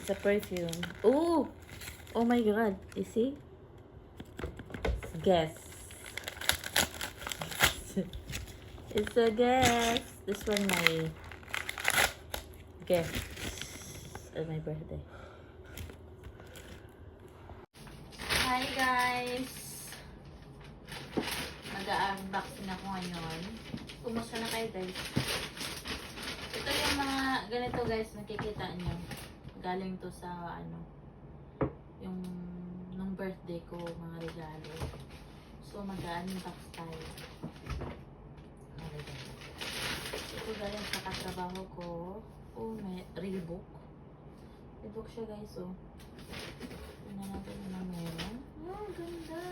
It's a perfume. Oh! Oh my god. You see? Guess. It's a guess. This one my gift on my birthday. Hi guys! Mag-unboxing ako ngayon. Kumusta na kayo guys? Ito yung mga ganito guys, nakikita nyo. Galing to sa ano, yung nung birthday ko, mga regalo. So mag-unbox tayo. Ito galing sa katrabaho ko. Oh, may Reebok. Reebok siya guys, oh. Tignan natin ano meron. Oh, ganda.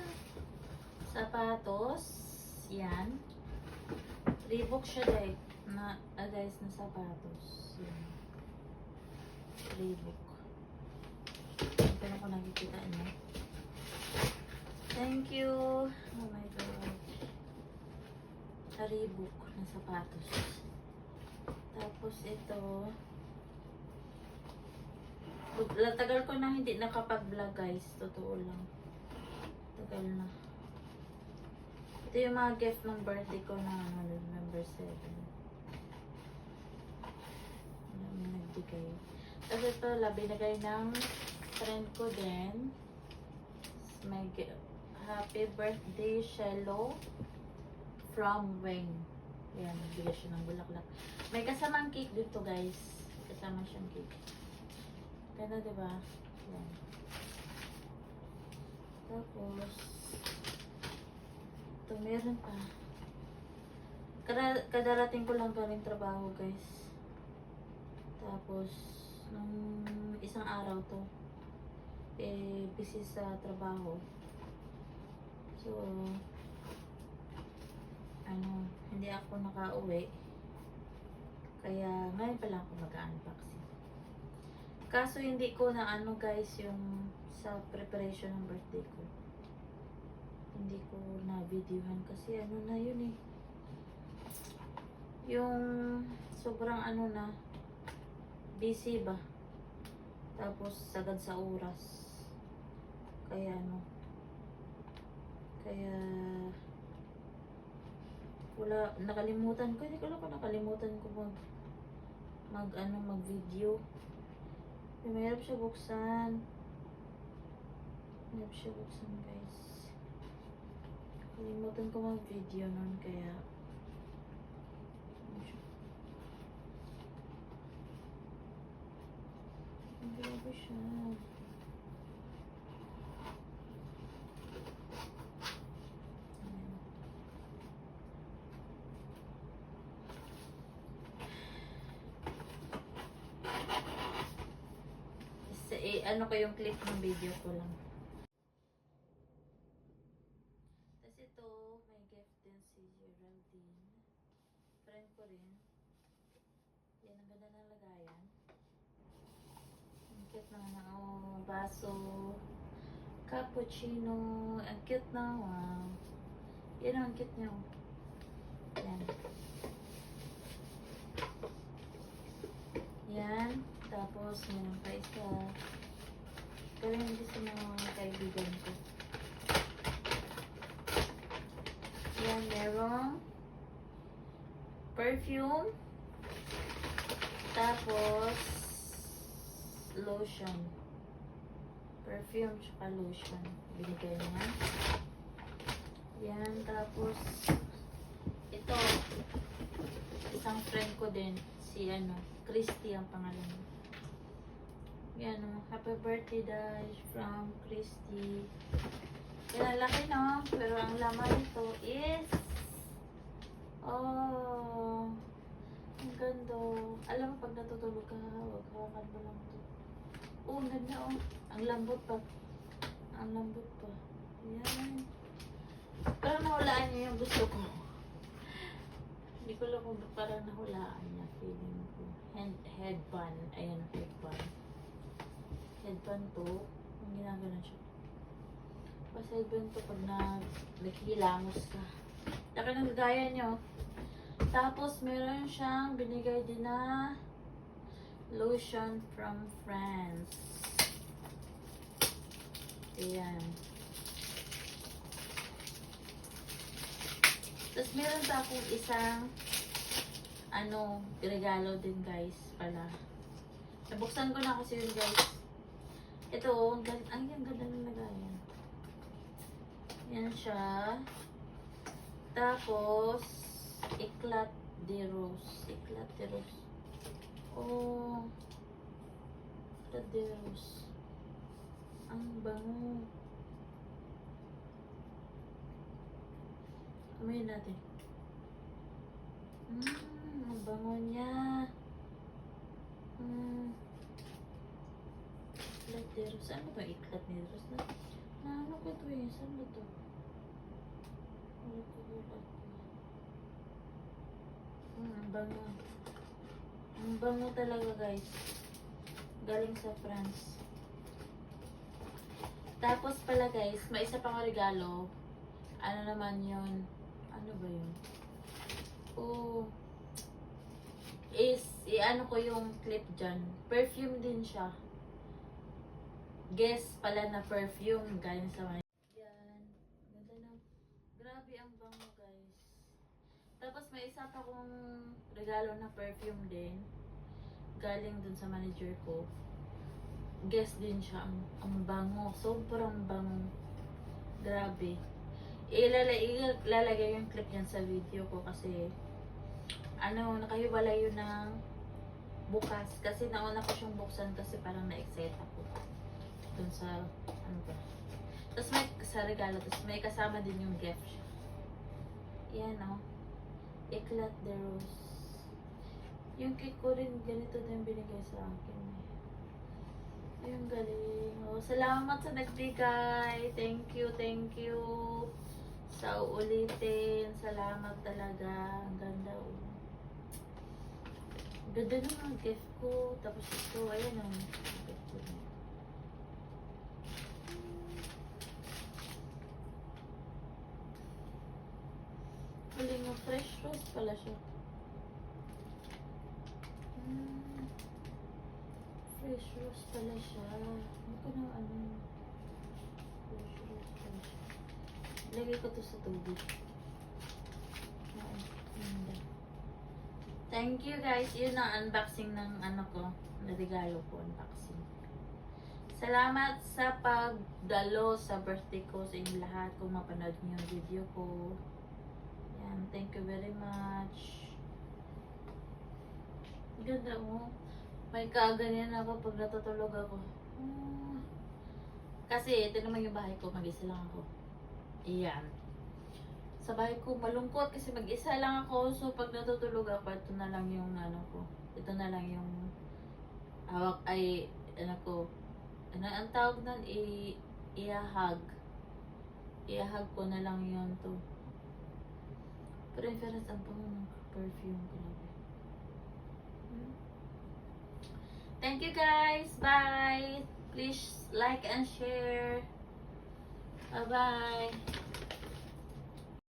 Sapatos. Yan. Reebok siya guys, na sapatos. Yan. Reebok. Ito na ko nakikita niyo. Thank you. Oh my god. Reebok na sapatos. Tapos ito. Tagal ko na hindi nakapag-vlog guys. Totoo lang. Tagal na. Ito yung mga gift ng birthday ko na November 7. Nagbigay. Tapos ito, binigay ng friend ko din. May happy birthday, Shello from Wing. Yan, nagbigay siya ng bulaklak. May kasamang cake dito guys. Kasama siyang cake. Ganda diba? Yan. Tapos, ito meron pa. Kadarating ko lang galing trabaho guys. Tapos, nung isang araw to, busy sa trabaho. So, hindi ako nakauwi. Kaya, ngayon pa lang ako mag-unboxing. Kaso, hindi ko na guys, yung sa preparation ng birthday ko. Hindi ko na videohan kasi na yun eh. Yung sobrang na, busy ba? Tapos sagad sa oras. Kaya kaya wala, nakalimutan ko. Hindi ko lang nakalimutan ko mag video. Mahirap siya buksan. Mahirap siya buksan guys. Nakalimutan ko mag video nun kaya grabe siya. Ano ko yung clip ng video ko lang. Tapos ito, may gift din si Geraldine. Friend ko rin. Yan, ang ganda ng lagayan. Ang cute na baso. Cappuccino. Ang cute na, wow. Yan ang cute niya. Yan. Yan. Tapos, meron pa isa. Pero hindi sa mga kaibigan ko. Yan, merong perfume. Tapos, lotion. Perfume tsaka lotion. Binigay niya. Yan, tapos, ito. Isang friend ko din. Si Christy ang pangalan niya. Yan happy birthday Dash from Christy. Yan, laki no? Pero ang laman nito is ang ganda. Alam mo, pag natutulog ka, huwag hawakan mo lang ito. Oh, ang ganda ang lambot pa. Ang lambot pa. Yan. Parang nahulaan niya yung gusto ko. Hindi ko lang kung parang nahulaan niya. Feeling ko. Headband. Ayan, headband. Headband to. Ang ginagano siya. Pas headband to pag naghilamos ka. Laki ng gaya nyo. Tapos meron siyang binigay din na Lotion from France. Ayan. Tapos meron pa akong isang regalo din guys pala. Nabuksan ko na kasi yun guys. Ito, ang ganda ng lagayan. Yan siya. Tapos, Eclat de Rose. Eclat de Rose. Oh. Eclat de Rose. Ang bango. Amoyin natin. Ang bango niya. Eclat de Rose. Ano ba Eclat de Rose? Ano ko ito eh? Saan ba ito? Ang bango. Ang bango talaga guys. Galing sa France. Tapos pala guys, may isa pang regalo. Ano naman yun? Ano ba yun? Oh. I-ano ko yung clip dyan. Perfume din siya. Guess pala na perfume. Galing sa mga. Yan. Ganda na. Grabe ang bango guys. Tapos may isa pa kong regalo na perfume din. Galing dun sa manager ko. Guess din siya. Ang bango. Sobrang bango. Grabe. Ilalagay yung clip yan sa video ko kasi nakahiwalay yun ng bukas. Kasi nauna ko siyang buksan kasi parang na-excite ako. Dun sa, Tapos may sa regalo. Tapos may kasama din yung gift. Yan Eclat de Rose. Yung cake ko rin, ganito din binigay sa akin. Ayun, galing. Salamat sa nagbigay. Thank you, thank you. Sa uulitin. Salamat talaga. Ang ganda Ganda ng mga gift ko. Tapos ito, ayan gift ko na. Galing fresh rose pala siya. Fresh rose pala siya. Hindi ko na fresh rose pala siya. Lagay ko to sa tubig. Thank you guys. Yun ang unboxing ng regalo ko. Unboxing. Salamat sa pagdalo sa birthday ko sa inyo lahat. Kung mapanood niyo yung video ko. Yan. Thank you very much. Ganda mo. May kaganyan ako pag natutulog ako. Kasi ito naman yung bahay ko. Mag-isa lang ako. Iyan. Sa bahay ko malungkot kasi mag-isa lang ako. So pag natutulog ako, ito na lang yung ko. Ito na lang yung hawak ay ang tawag nun i-hug. I-hug ko na lang yun to. Preference ang pango ng perfume. Grabe. Thank you guys. Bye. Please like and share. Bye-bye.